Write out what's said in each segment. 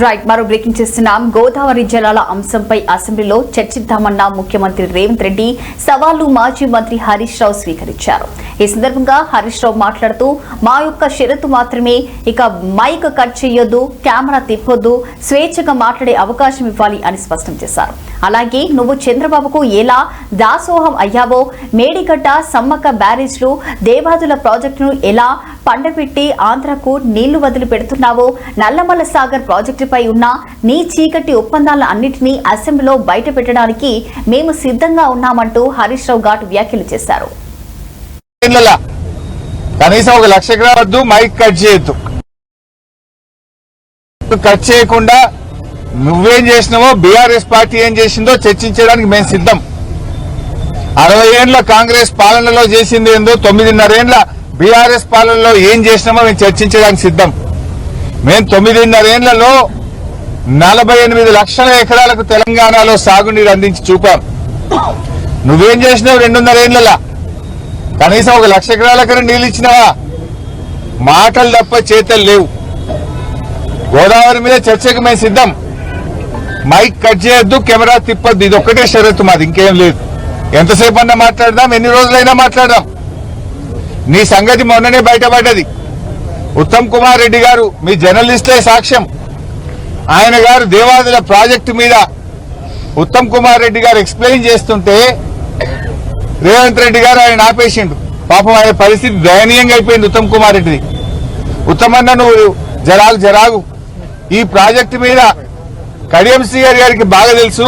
Right మరో breaking చేస్తున్నాం. గోదావరి జలాల అంశంపై అసెంబ్లీలో చర్చిద్దామన్న ముఖ్యమంత్రి రేవంత్ రెడ్డి సవాలు మాజీ మంత్రి హరీష్ రావు స్వీకరించారు. ఈ సందర్భంగా హరీష్ రావు మాట్లాడుతూ మా యొక్క షరతు మాత్రమే, ఇక మైక్ కట్ చేయొద్దు, కెమెరా తిప్పొద్దు, స్వేచ్ఛగా మాట్లాడే అవకాశం ఇవ్వాలి అని స్పష్టం చేశారు. అలాగే నువ్వు చంద్రబాబుకు ఎలా దాసోహం అయ్యావో, మేడిగడ్డ సమ్మక్క బ్యారేజ్లు దేవాదుల ప్రాజెక్టును ఎలా పండబెట్టి ఆంధ్రకు నీళ్లు వదిలి పెడుతున్నావో, నల్లమల్ల సాగర్ ప్రాజెక్టుపై ఉన్న నీ చీకటి ఒప్పందాల అన్నింటినీ అసెంబ్లీలో బయట పెట్టడానికి మేము సిద్ధంగా ఉన్నామంటూ హరీష్ రావు ఘాటు వ్యాఖ్యలు చేశారు. కనీసం 1 లక్ష వద్దు, మైక్ కట్ చేయొద్దు, కట్ చేయకుండా నువ్వేం చేసినావో బీఆర్ఎస్ పార్టీ ఏం చేసిందో చర్చించడానికి మేము సిద్ధం. 60 ఏళ్ల కాంగ్రెస్ పాలనలో చేసింది ఏందో, 9.5 ఏళ్ల బీఆర్ఎస్ పాలనలో ఏం చేసినామో మేము చర్చించడానికి సిద్ధం. మేము 9.5 ఏళ్లలో 48 లక్షల ఎకరాలకు తెలంగాణలో సాగునీరు అందించి చూపాం. నువ్వేం చేసినావు 2.5 ఏళ్లలో? కనీసం 1 లక్ష ఎకరాలకన్నా నీళ్ళు ఇచ్చినావా? మాటలు తప్ప చేతలు లేవు. గోదావరి మీద చర్చకు మేము సిద్ధం. మైక్ కట్ చేయొద్దు, కెమెరా తిప్పొద్దు, ఇది ఒక్కటే షరతు మాది, ఇంకేం లేదు. ఎంతసేపు అన్నా మాట్లాడదాం, ఎన్ని రోజులైనా మాట్లాడదాం. నీ సంగతి మొన్ననే బయటపడ్డది. ఉత్తమ్ కుమార్ రెడ్డి గారు, మీ జర్నలిస్టులే సాక్ష్యం, ఆయన గారు దేవాదుల ప్రాజెక్టు మీద ఉత్తమ్ కుమార్ రెడ్డి గారు ఎక్స్ప్లెయిన్ చేస్తుంటే రేవంత్ రెడ్డి గారు ఆయన ఆపేసిండు. పాపం ఆయన పరిస్థితి దయనీయంగా అయిపోయింది ఉత్తమ్ కుమార్ రెడ్డిది. ఉత్తమన్న నువ్వు జరాగు, ఈ ప్రాజెక్టు మీద కడియం సీఆర్ గారికి బాగా తెలుసు,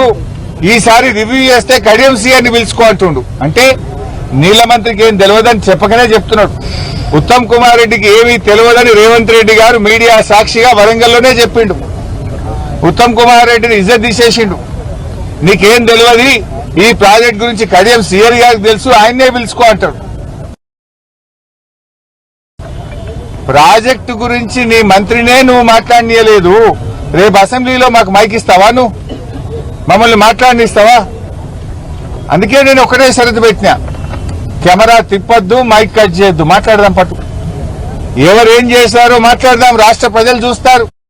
ఈసారి రివ్యూ చేస్తే కడియం సీఆర్ ని పిలుచుకో అంటుండు. అంటే నీళ్ల మంత్రికి ఏం తెలియదని చెప్పకనే చెప్తున్నాడు. ఉత్తమ్ కుమార్ రెడ్డికి ఏమీ తెలియదని రేవంత్ రెడ్డి గారు మీడియా సాక్షిగా వరంగల్లోనే చెప్పిండు. ఉత్తమ్ కుమార్ రెడ్డిని ఇజ్జత్ తీసేసిండు. నీకేం తెలియదు, ఈ ప్రాజెక్ట్ గురించి కడియం సీఆర్ గారికి తెలుసు, ఆయన్నే పిలుచుకో అంటాడు. ప్రాజెక్టు గురించి నీ మంత్రినే నువ్వు మాట్లాడనీయలేదు. రేపు అసెంబ్లీలో మాకు మైక్ ఇస్తావా? నువ్వు మమ్మల్ని మాట్లాడనిస్తావా? అందుకే నేను ఒకటే షరతు పెట్టినా, కెమెరా తిప్పొద్దు, మైక్ కట్ చేయొద్దు, మాట్లాడదాం. పట్టు ఎవరు ఏం చేశారో మాట్లాడదాం, రాష్ట్ర ప్రజలు చూస్తారు.